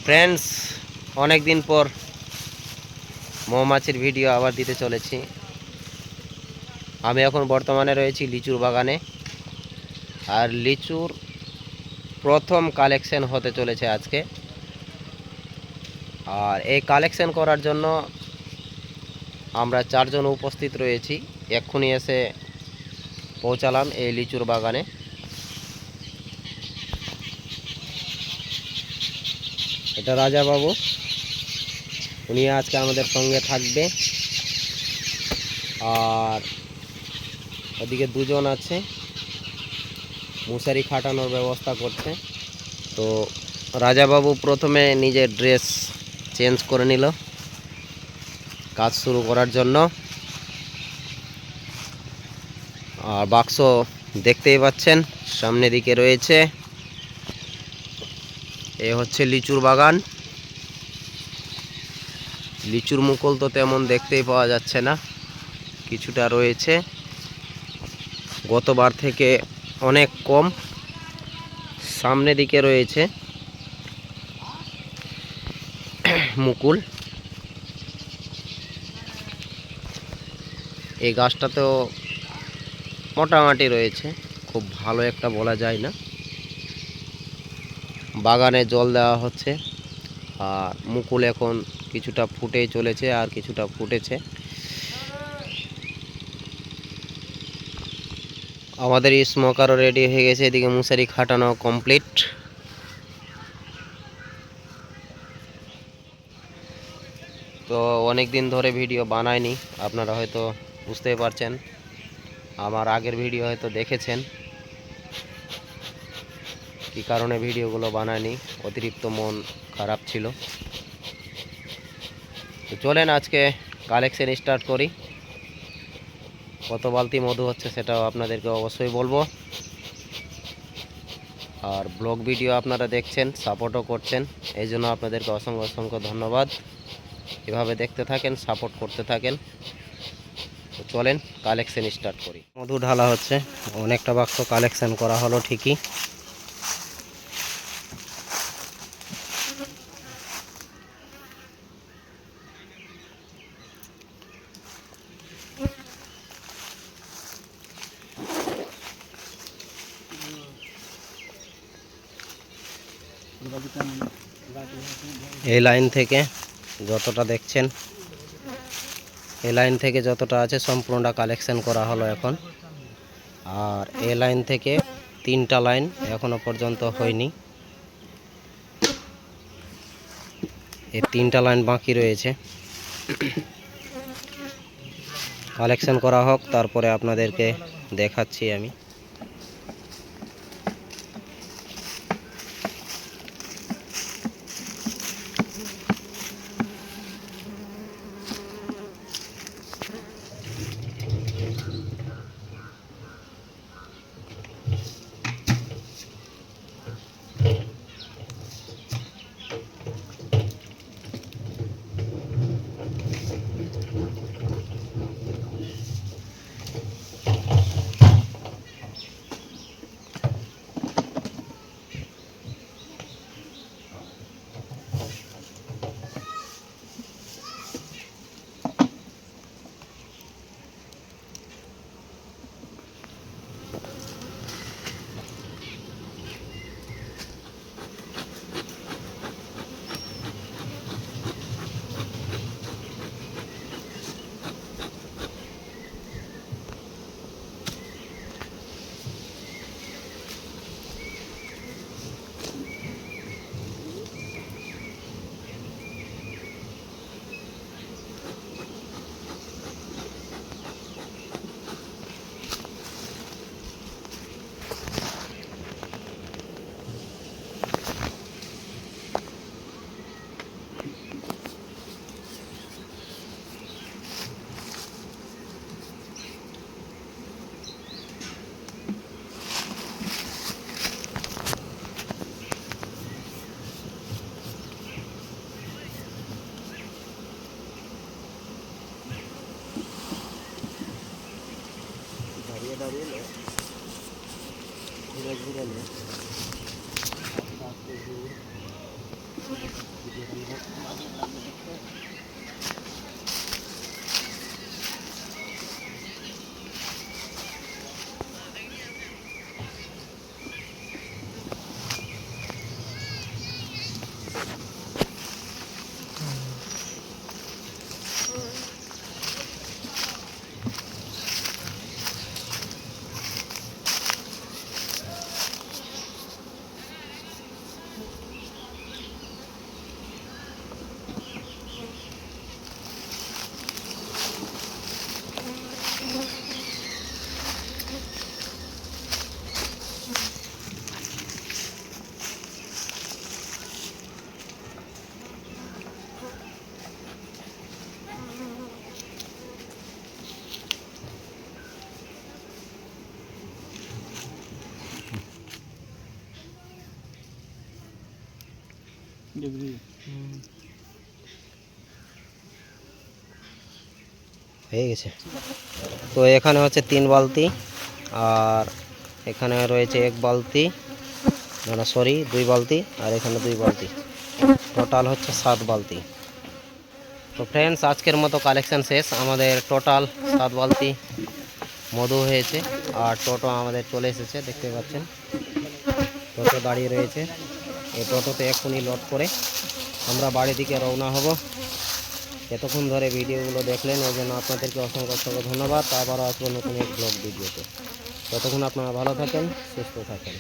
Friends, অনেক দিন পর মৌমাছির ভিডিও আবার দিতে চলেছি। আমি এখন বর্তমানে রয়েছি লিচুর বাগানে, আর লিচুর প্রথম কালেকশন হতে চলেছে আজকে। আর এই কালেকশন করার জন্য আমরা চারজন উপস্থিত রয়েছি। এক্ষুনি এসে পৌঁছালাম এই লিচুর বাগানে। এটা রাজা বাবু, উনি আজকে আমাদের সঙ্গে থাকবে। আর ওদিকে দুজন আছে, মশারি খাটানোর ব্যবস্থা করছে। তো রাজাবাবু প্রথমে নিজের ড্রেস চেঞ্জ করে নিল কাজ শুরু করার জন্য। আর বাক্স দেখতেই পাচ্ছেন সামনের দিকে রয়েছে। এ হচ্ছে লিচুর বাগান। লিচুর মুকুল তো তেমন দেখতেই পাওয়া যাচ্ছে না, কিছুটা রয়েছে, গতবার থেকে অনেক কম। সামনে দিকে রয়েছে মুকুল। এই গাছটাতেও মোটামুটি রয়েছে, খুব ভালো একটা বলা যায় না। বাগানে জল দেওয়া হচ্ছে, আর মুকুল এখন কিছুটা ফুটেই চলেছে, আর কিছুটা ফুটেছে। আমাদের স্মোকারও রেডি হয়ে গেছে, এদিকে মশারি খাটানো কমপ্লিট। তো অনেক দিন ধরে ভিডিও বানাইনি, আপনারা হয়তো বুঝতেই পারছেন। আমার আগের ভিডিও হয়তো দেখেছেন, কী কারণে ভিডিওগুলো বানাইনি, অতিরিক্ত মন খারাপ ছিল। তো চলেন আজকে কালেকশন স্টার্ট করি। কত বালতি মধু হচ্ছে সেটাও আপনাদেরকে অবশ্যই বলবো। আর ব্লগ ভিডিও আপনারা দেখছেন, সাপোর্টও করছেন, এই জন্য আপনাদেরকে অসংখ্য অসংখ্য ধন্যবাদ। এভাবে দেখতে থাকেন, সাপোর্ট করতে থাকেন। তো চলেন কালেকশন স্টার্ট করি। মধু ঢালা হচ্ছে, অনেকটা বাক্স কালেকশন করা হলো ঠিকই। এই লাইন থেকে যতটা দেখছেন, এই লাইন থেকে যতটা আছে সম্পূর্ণটা কালেকশন করা হলো এখন। আর এই লাইন থেকে 3টা লাইন এখনো পর্যন্ত হয়নি, এই 3টা লাইন বাকি রয়েছে। কালেকশন করা হোক, তারপরে আপনাদেরকে দেখাচ্ছি আমি। দাঁড়িয়ে নে, ঘুরে ঘুরে নে, আস্তে আস্তে ঘুর। হয়ে গেছে। তো এখানে হচ্ছে 3 বালতি, আর এখানে রয়েছে 1 বালতি, না সরি 2 বালতি, আর এখানে 2 বালতি, টোটাল হচ্ছে 7 বালতি। তো ফ্রেন্ডস, আজকের মতো কালেকশান শেষ। আমাদের টোটাল 7 বালতি মধু হয়েছে, আর টোটো আমাদের চলে এসেছে, দেখতে পাচ্ছেন টোটো দাঁড়িয়ে রয়েছে। এই টোটোতে এক্ষুনি লোড করে আমরা বাড়ি দিকে রওনা হব। এতক্ষণ ধরে ভিডিওগুলো দেখলেন, এই জন্য আপনাদেরকে অসংখ্য অসংখ্য ধন্যবাদ। আবারও আসবো নতুন এক ব্লগ ভিডিওতে। ততক্ষণ আপনারা ভালো থাকেন, সুস্থ থাকেন।